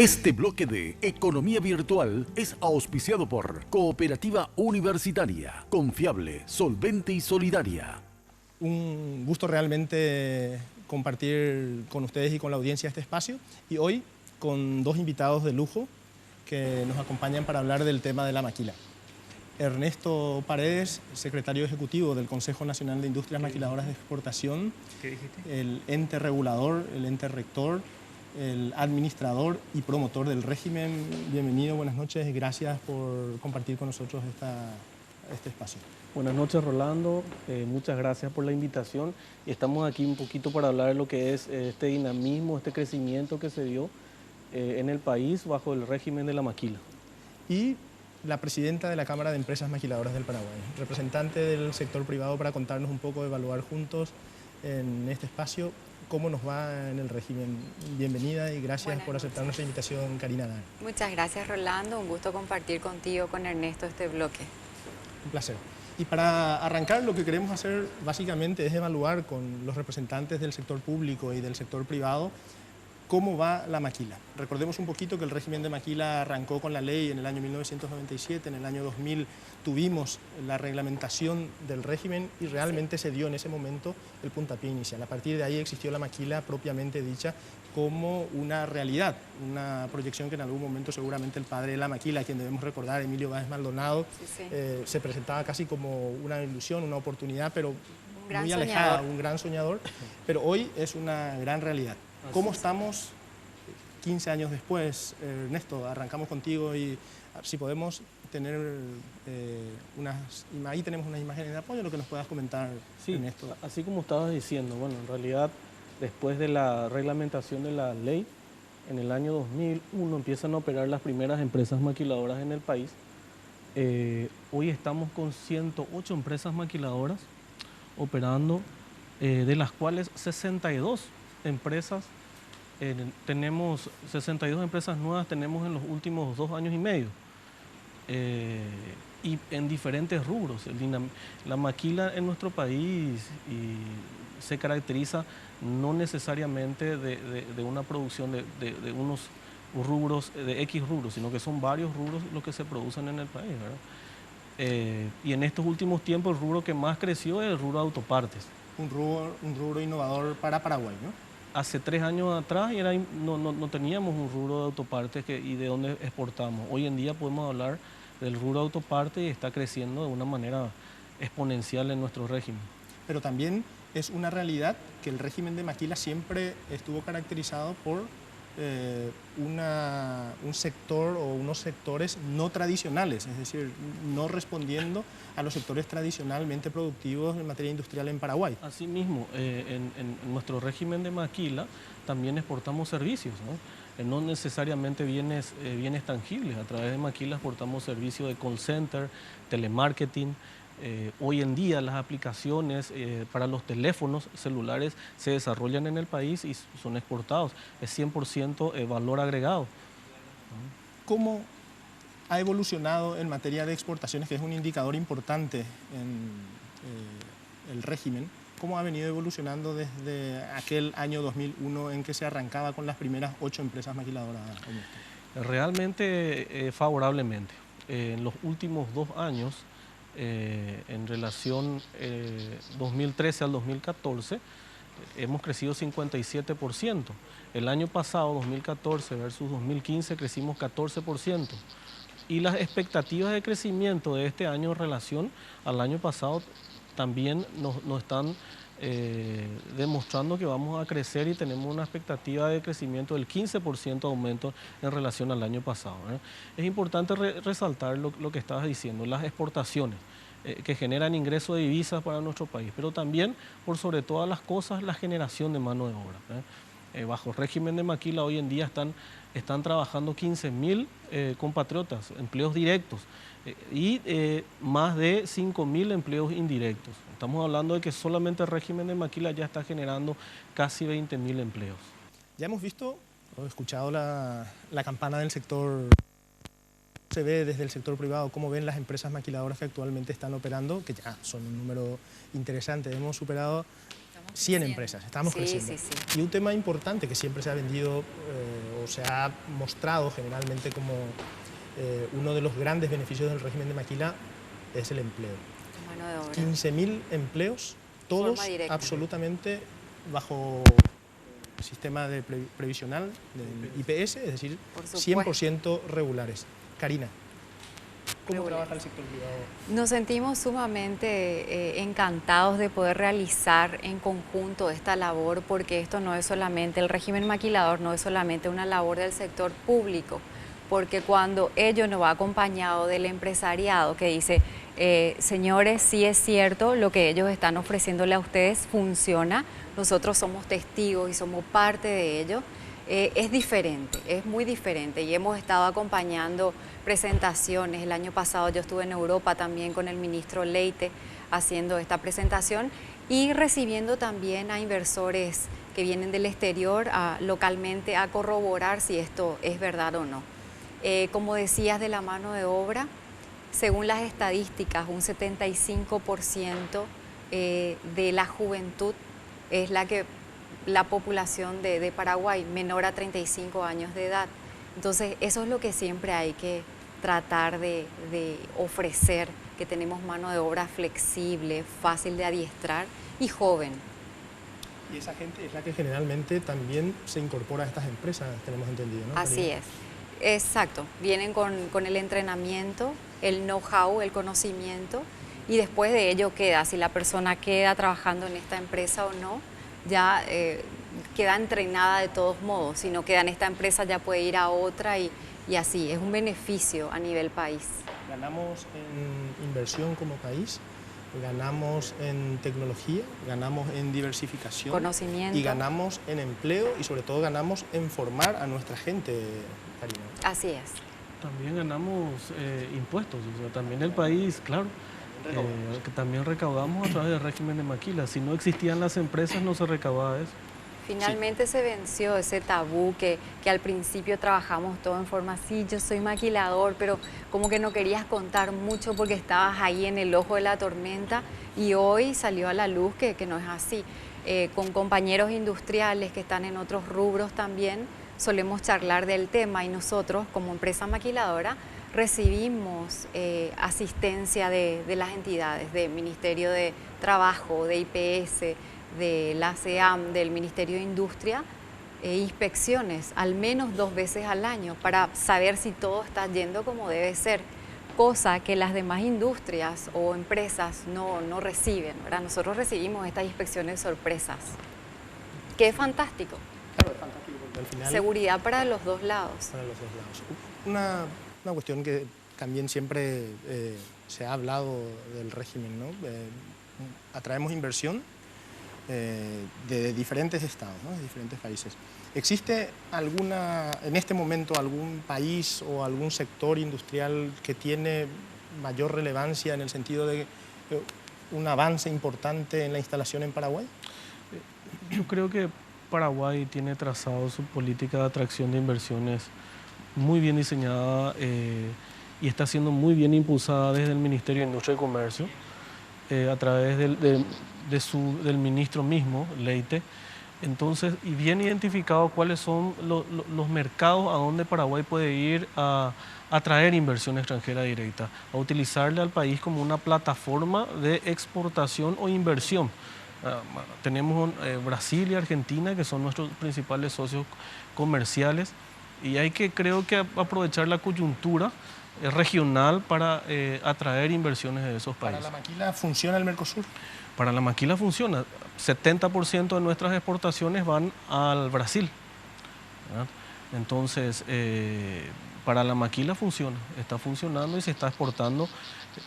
Este bloque de Economía Virtual es auspiciado por Cooperativa Universitaria, confiable, solvente y solidaria. Un gusto realmente compartir con ustedes y con la audiencia este espacio, y hoy con dos invitados de lujo que nos acompañan para hablar del tema de la maquila. Ernesto Paredes, secretario ejecutivo del Consejo Nacional de Industrias Maquiladoras de Exportación, el ente regulador, el ente rector, el administrador y promotor del régimen. Bienvenido, buenas noches y gracias por compartir con nosotros este espacio. Buenas noches, Rolando, muchas gracias por la invitación, y estamos aquí un poquito para hablar de lo que es este dinamismo, este crecimiento que se dio en el país bajo el régimen de la maquila. Y la presidenta de la Cámara de Empresas Maquiladoras del Paraguay, representante del sector privado, para contarnos un poco, evaluar juntos en este espacio cómo nos va en el régimen. Bienvenida y gracias por aceptar nuestra invitación, Karina Dar. Muchas gracias, Rolando, un gusto compartir contigo, con Ernesto, este bloque. Un placer. Y para arrancar, lo que queremos hacer básicamente es evaluar con los representantes del sector público y del sector privado cómo va la maquila. Recordemos un poquito que el régimen de maquila arrancó con la ley en el año 1997, en el año 2000 tuvimos la reglamentación del régimen y realmente se dio en ese momento el puntapié inicial. A partir de ahí existió la maquila propiamente dicha como una realidad, una proyección que en algún momento seguramente el padre de la maquila, a quien debemos recordar, Emilio Báez Maldonado, se presentaba casi como una ilusión, una oportunidad, pero muy alejada, un gran soñador, pero hoy es una gran realidad. ¿Cómo estamos 15 años después? Ernesto, arrancamos contigo y si podemos tener ahí tenemos unas imágenes de apoyo, lo que nos puedas comentar, sí, Ernesto. Así como estabas diciendo, bueno, en realidad después de la reglamentación de la ley, en el año 2001 empiezan a operar las primeras empresas maquiladoras en el país. Hoy estamos con 108 empresas maquiladoras operando, de las cuales 62 empresas, tenemos 62 empresas nuevas tenemos en los últimos 2 años y medio, y en diferentes rubros. La maquila en nuestro país se caracteriza no necesariamente de una producción de unos rubros, de X rubros, sino que son varios rubros los que se producen en el país, ¿verdad? Y en estos últimos tiempos el rubro que más creció es el rubro de autopartes. Un rubro innovador para Paraguay, ¿no? Hace 3 años atrás no teníamos un rubro de autopartes y de dónde exportamos. Hoy en día podemos hablar del rubro de autopartes y está creciendo de una manera exponencial en nuestro régimen. Pero también es una realidad que el régimen de maquila siempre estuvo caracterizado por un sector o unos sectores no tradicionales, es decir, no respondiendo a los sectores tradicionalmente productivos en materia industrial en Paraguay. Asimismo, en nuestro régimen de maquila también exportamos servicios, ¿no? No necesariamente bienes tangibles. A través de maquila exportamos servicios de call center, telemarketing. Hoy en día las aplicaciones para los teléfonos celulares se desarrollan en el país y son exportados. Es 100% valor agregado. ¿Cómo ha evolucionado en materia de exportaciones, que es un indicador importante en el régimen? ¿Cómo ha venido evolucionando desde aquel año 2001 en que se arrancaba con las primeras 8 empresas maquiladoras? Realmente favorablemente. En los últimos 2 años, en relación 2013 al 2014, hemos crecido 57%. El año pasado, 2014 versus 2015, crecimos 14%. Y las expectativas de crecimiento de este año en relación al año pasado también nos están demostrando que vamos a crecer, y tenemos una expectativa de crecimiento del 15% de aumento en relación al año pasado, ¿eh? Es importante resaltar lo que estabas diciendo, las exportaciones que generan ingresos de divisas para nuestro país, pero también, por sobre todas las cosas, la generación de mano de obra, ¿eh? Bajo régimen de maquila hoy en día están trabajando 15.000 compatriotas, empleos directos, y más de 5.000 empleos indirectos. Estamos hablando de que solamente el régimen de maquila ya está generando casi 20.000 empleos. Ya hemos visto o escuchado la campana del sector. Se ve desde el sector privado cómo ven las empresas maquiladoras que actualmente están operando, que ya son un número interesante. Hemos superado 100 empresas, estamos creciendo. Sí, sí. Y un tema importante que siempre se ha vendido o se ha mostrado generalmente como uno de los grandes beneficios del régimen de maquila es el empleo. Mano de obra. 15.000 empleos, todos Forma directa. absolutamente bajo sistema de previsional del IPS, es decir, Por supuesto. 100% regulares. Karina, ¿cómo Regulares. trabaja el sector privado? Nos sentimos sumamente encantados de poder realizar en conjunto esta labor, porque esto no es solamente, el régimen maquilador no es solamente una labor del sector público, porque cuando ello no va acompañado del empresariado que dice, señores, sí es cierto, lo que ellos están ofreciéndole a ustedes funciona, nosotros somos testigos y somos parte de ello, es diferente, es muy diferente y hemos estado acompañando presentaciones. El año pasado yo estuve en Europa también con el ministro Leite haciendo esta presentación y recibiendo también a inversores que vienen del exterior localmente a corroborar si esto es verdad o no. Como decías de la mano de obra, según las estadísticas, un 75% de la juventud es la población de Paraguay, menor a 35 años de edad. Entonces, eso es lo que siempre hay que tratar de ofrecer, que tenemos mano de obra flexible, fácil de adiestrar y joven. Y esa gente es la que generalmente también se incorpora a estas empresas, tenemos entendido, ¿no? Así Karina? es, exacto. Vienen con el entrenamiento, el know-how, el conocimiento, y después de ello queda, si la persona queda trabajando en esta empresa o no, ya queda entrenada de todos modos. Si no queda en esta empresa ya puede ir a otra y así, es un beneficio a nivel país. Ganamos en inversión como país, ganamos en tecnología, ganamos en diversificación, Conocimiento. y ganamos en empleo y sobre todo ganamos en formar a nuestra gente, Karina. Así es. También ganamos impuestos, o sea, también el país, claro, que también recaudamos a través del régimen de maquila. Si no existían las empresas no se recaudaba eso. Finalmente se venció ese tabú que al principio trabajamos todo en forma así, yo soy maquilador, pero como que no querías contar mucho porque estabas ahí en el ojo de la tormenta y hoy salió a la luz que no es así. Con compañeros industriales que están en otros rubros también solemos charlar del tema y nosotros como empresa maquiladora recibimos asistencia de las entidades, del Ministerio de Trabajo, de IPS, de la CEAM, del Ministerio de Industria, inspecciones al menos 2 veces al año para saber si todo está yendo como debe ser, cosa que las demás industrias o empresas no reciben, ¿verdad? Nosotros recibimos estas inspecciones sorpresas, que es fantástico. Claro, es fantástico porque al final... Seguridad para los dos lados. Para los dos lados. Una cuestión que también siempre se ha hablado del régimen, ¿no? Atraemos inversión de diferentes estados, ¿no? De diferentes países. ¿Existe en este momento algún país o algún sector industrial que tiene mayor relevancia en el sentido de un avance importante en la instalación en Paraguay? Yo creo que Paraguay tiene trazado su política de atracción de inversiones muy bien diseñada y está siendo muy bien impulsada desde el Ministerio de Industria y Comercio, a través del ministro mismo, Leite. Entonces, y bien identificado cuáles son los mercados a donde Paraguay puede ir a atraer inversión extranjera directa, a utilizarle al país como una plataforma de exportación o inversión. Tenemos Brasil y Argentina, que son nuestros principales socios comerciales, y hay que, creo que, aprovechar la coyuntura regional para atraer inversiones de esos países. ¿Para la maquila funciona el Mercosur? Para la maquila funciona. 70% de nuestras exportaciones van al Brasil, ¿verdad? Entonces, para la maquila funciona, está funcionando y se está exportando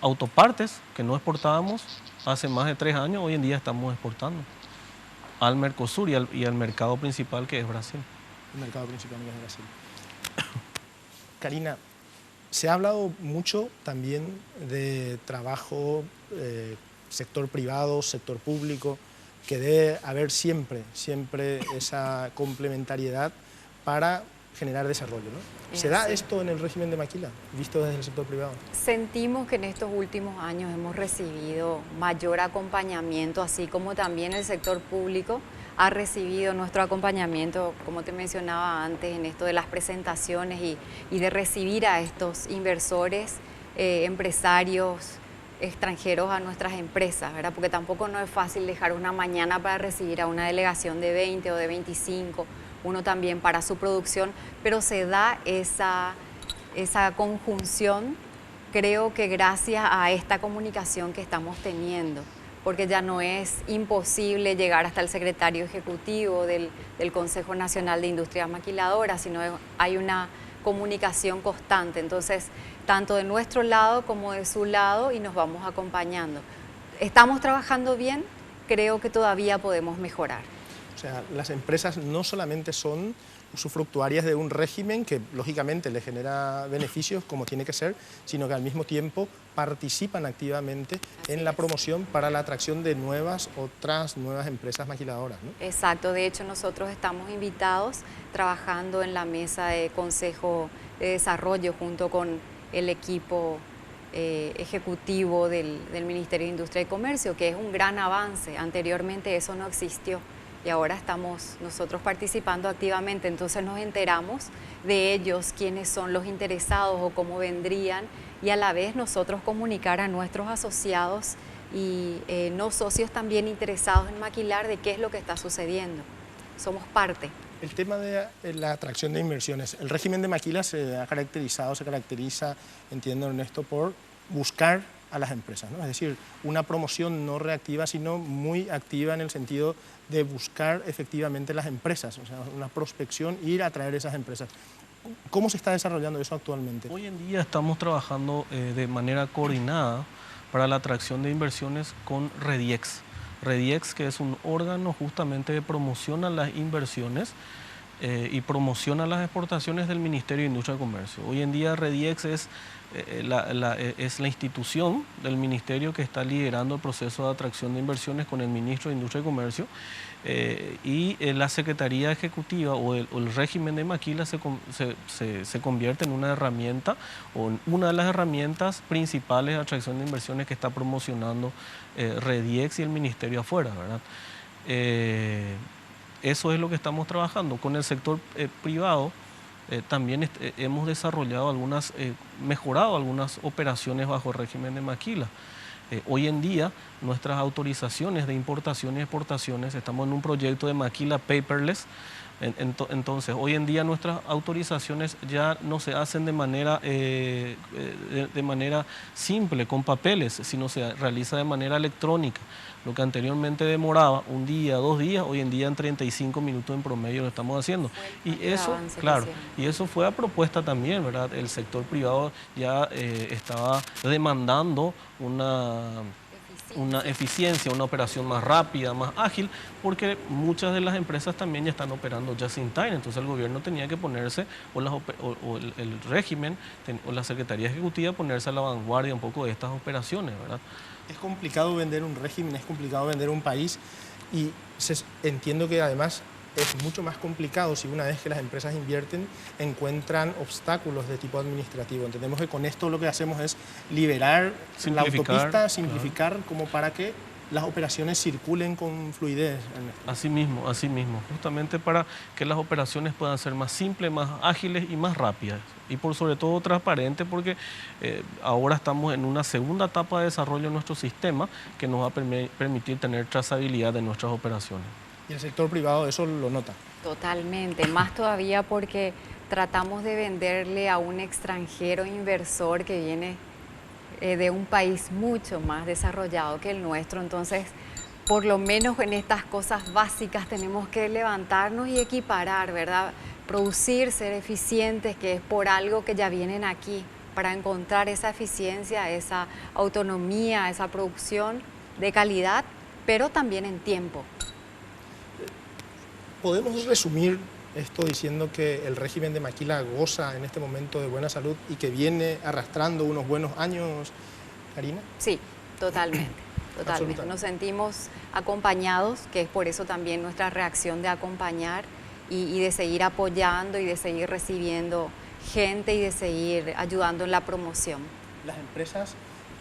autopartes que no exportábamos hace más de 3 años, hoy en día estamos exportando al Mercosur y al mercado principal que es Brasil. El mercado principal que es Brasil. Karina, se ha hablado mucho también de trabajo, sector privado, sector público, que debe haber siempre esa complementariedad para generar desarrollo, ¿no? ¿Se da así. esto en el régimen de maquila, visto desde el sector privado? Sentimos que en estos últimos años hemos recibido mayor acompañamiento, así como también el sector público ha recibido nuestro acompañamiento, como te mencionaba antes, en esto de las presentaciones y de recibir a estos inversores, empresarios extranjeros a nuestras empresas, ¿verdad? Porque tampoco no es fácil dejar una mañana para recibir a una delegación de 20 o de 25, uno también para su producción, pero se da esa conjunción, creo que gracias a esta comunicación que estamos teniendo, porque ya no es imposible llegar hasta el secretario ejecutivo del Consejo Nacional de Industrias Maquiladoras, sino hay una comunicación constante, entonces tanto de nuestro lado como de su lado, y nos vamos acompañando. ¿Estamos trabajando bien? Creo que todavía podemos mejorar. O sea, las empresas no solamente son usufructuarias de un régimen que lógicamente le genera beneficios como tiene que ser, sino que al mismo tiempo participan activamente en la promoción para la atracción de otras nuevas empresas maquiladoras, ¿no? Exacto, de hecho nosotros estamos invitados trabajando en la mesa de Consejo de Desarrollo junto con el equipo ejecutivo del Ministerio de Industria y Comercio, que es un gran avance. Anteriormente eso no existió y ahora estamos nosotros participando activamente, entonces nos enteramos de ellos, quiénes son los interesados o cómo vendrían, y a la vez nosotros comunicar a nuestros asociados y no socios también interesados en maquilar de qué es lo que está sucediendo. Somos parte. El tema de la atracción de inversiones. El régimen de maquila se caracteriza, entiendo Ernesto, por buscar a las empresas, ¿no? Es decir, una promoción no reactiva, sino muy activa en el sentido de buscar efectivamente las empresas, o sea, una prospección, ir a atraer esas empresas. ¿Cómo se está desarrollando eso actualmente? Hoy en día estamos trabajando de manera coordinada para la atracción de inversiones con Rediex. Rediex, que es un órgano justamente de promoción a las inversiones y promoción a las exportaciones del Ministerio de Industria y Comercio. Hoy en día Rediex es la institución del Ministerio que está liderando el proceso de atracción de inversiones con el Ministro de Industria y Comercio, y la Secretaría Ejecutiva o el régimen de maquila se convierte en una herramienta o en una de las herramientas principales de atracción de inversiones que está promocionando Rediex y el Ministerio afuera, ¿verdad? Eso es lo que estamos trabajando. Con el sector privado también hemos desarrollado mejorado algunas operaciones bajo el régimen de maquila. Hoy en día nuestras autorizaciones de importaciones y exportaciones, estamos en un proyecto de maquila paperless. Entonces, hoy en día nuestras autorizaciones ya no se hacen de manera simple, con papeles, sino se realiza de manera electrónica. Lo que anteriormente demoraba un día, 2 días, hoy en día en 35 minutos en promedio lo estamos haciendo. Y eso, claro, y eso fue a propuesta también, ¿verdad? El sector privado ya estaba demandando una eficiencia, una operación más rápida, más ágil, porque muchas de las empresas también ya están operando just in time, entonces el gobierno tenía que ponerse, el régimen o la Secretaría Ejecutiva ponerse a la vanguardia un poco de estas operaciones, ¿verdad? Es complicado vender un régimen, es complicado vender un país, y entiendo que además es mucho más complicado si una vez que las empresas invierten encuentran obstáculos de tipo administrativo. Entendemos que con esto lo que hacemos es liberar la autopista, simplificar, como para que las operaciones circulen con fluidez. Así mismo, justamente para que las operaciones puedan ser más simples, más ágiles y más rápidas. Y por sobre todo transparente, porque ahora estamos en una segunda etapa de desarrollo de nuestro sistema que nos va a permitir tener trazabilidad de nuestras operaciones. Y el sector privado eso lo nota. Totalmente, más todavía porque tratamos de venderle a un extranjero inversor que viene de un país mucho más desarrollado que el nuestro, entonces por lo menos en estas cosas básicas tenemos que levantarnos y equiparar, ¿verdad? Producir, ser eficientes, que es por algo que ya vienen aquí, para encontrar esa eficiencia, esa autonomía, esa producción de calidad, pero también en tiempo. ¿Podemos resumir esto diciendo que el régimen de maquila goza en este momento de buena salud y que viene arrastrando unos buenos años, Karina? Sí, totalmente. Nos sentimos acompañados, que es por eso también nuestra reacción de acompañar y de seguir apoyando y de seguir recibiendo gente y de seguir ayudando en la promoción. Las empresas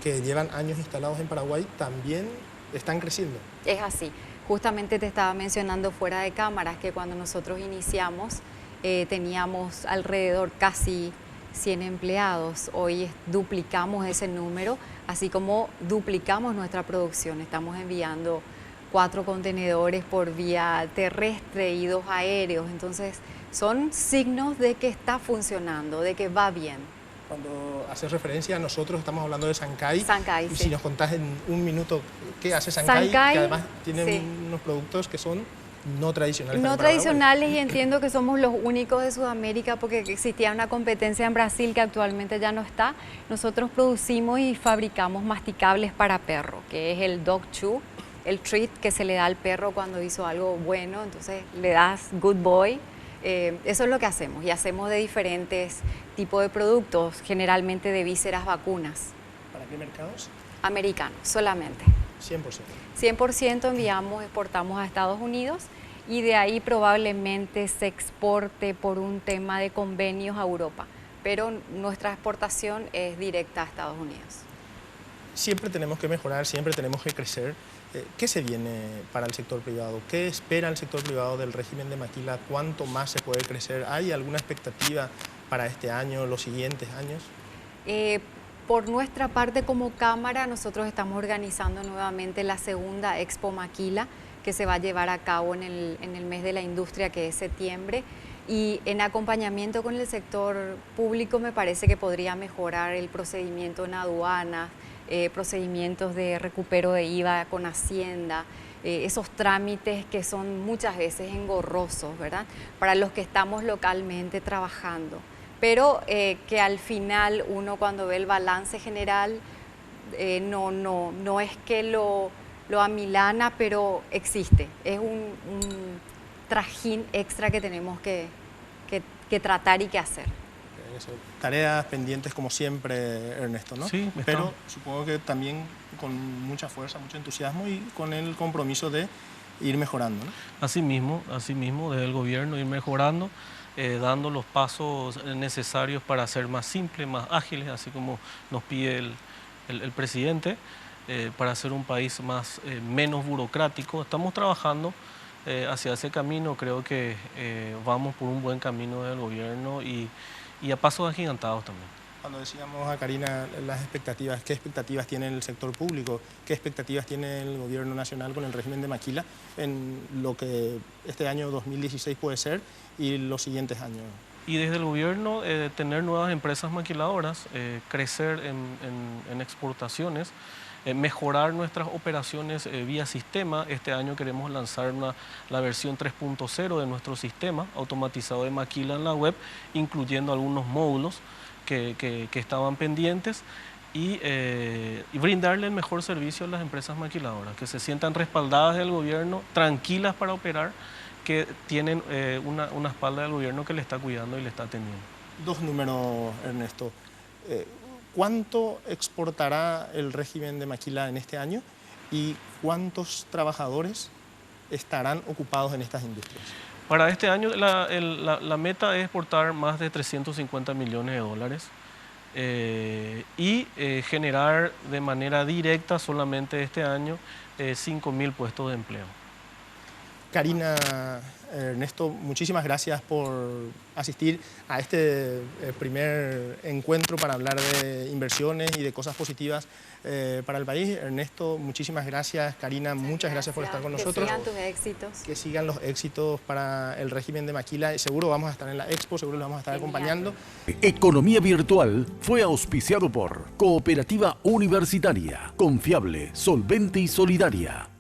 que llevan años instalados en Paraguay también están creciendo. Es así. Justamente te estaba mencionando fuera de cámaras que cuando nosotros iniciamos teníamos alrededor casi 100 empleados. Hoy duplicamos ese número, así como duplicamos nuestra producción. Estamos enviando 4 contenedores por vía terrestre y 2 aéreos. Entonces, son signos de que está funcionando, de que va bien. Cuando haces referencia a nosotros, estamos hablando de Sancay. Sancay, y sí. si nos contás en un minuto qué hace Sancay, que además tienen unos productos que son no tradicionales. No tradicionales, y entiendo que somos los únicos de Sudamérica porque existía una competencia en Brasil que actualmente ya no está. Nosotros producimos y fabricamos masticables para perro, que es el dog chew, el treat que se le da al perro cuando hizo algo bueno, entonces le das good boy. Eso es lo que hacemos, y hacemos de diferentes tipos de productos, generalmente de vísceras vacunas. ¿Para qué mercados? Americanos, solamente. 100%. 100% enviamos, exportamos a Estados Unidos, y de ahí probablemente se exporte por un tema de convenios a Europa, pero nuestra exportación es directa a Estados Unidos. Siempre tenemos que mejorar, siempre tenemos que crecer. ¿Qué se viene para el sector privado? ¿Qué espera el sector privado del régimen de Maquila? ¿Cuánto más se puede crecer? ¿Hay alguna expectativa para este año, los siguientes años? Por nuestra parte como Cámara, nosotros estamos organizando nuevamente la segunda Expo Maquila, que se va a llevar a cabo en el mes de la industria, que es septiembre. Y en acompañamiento con el sector público me parece que podría mejorar el procedimiento en aduanas, procedimientos de recupero de IVA con Hacienda, esos trámites que son muchas veces engorrosos, ¿verdad?, para los que estamos localmente trabajando. Pero que al final uno, cuando ve el balance general, no es que lo amilana, pero existe. Es un trajín extra que tenemos que tratar y que hacer. Tareas pendientes como siempre, Ernesto, ¿no? Sí, pero supongo que también con mucha fuerza, mucho entusiasmo y con el compromiso de ir mejorando, ¿no? Así mismo, desde el gobierno ir mejorando, dando los pasos necesarios para ser más simples, más ágiles, así como nos pide el presidente, para hacer un país menos burocrático. Estamos trabajando hacia ese camino. Creo que vamos por un buen camino del gobierno y a pasos agigantados también. Cuando decíamos a Karina las expectativas, ¿qué expectativas tiene el sector público? ¿Qué expectativas tiene el gobierno nacional con el régimen de Maquila en lo que este año 2016 puede ser y los siguientes años? Y desde el gobierno tener nuevas empresas maquiladoras, crecer en exportaciones, mejorar nuestras operaciones vía sistema. Este año queremos lanzar la versión 3.0 de nuestro sistema automatizado de Maquila en la web, incluyendo algunos módulos que estaban pendientes, y brindarle el mejor servicio a las empresas maquiladoras, que se sientan respaldadas del gobierno, tranquilas para operar, que tienen una espalda del gobierno que le está cuidando y le está atendiendo. 2 números, Ernesto. ¿Cuánto exportará el régimen de Maquila en este año y cuántos trabajadores estarán ocupados en estas industrias? Para este año la meta es exportar más de 350 millones de dólares y generar de manera directa solamente este año 5.000 puestos de empleo. Karina, Ernesto, muchísimas gracias por asistir a este primer encuentro para hablar de inversiones y de cosas positivas para el país. Ernesto, muchísimas gracias. Karina, muchas gracias por estar con nosotros. Que sigan tus éxitos. Que sigan los éxitos para el régimen de Maquila. Seguro vamos a estar en la Expo, seguro los vamos a estar acompañando. Economía Virtual fue auspiciado por Cooperativa Universitaria, confiable, solvente y solidaria.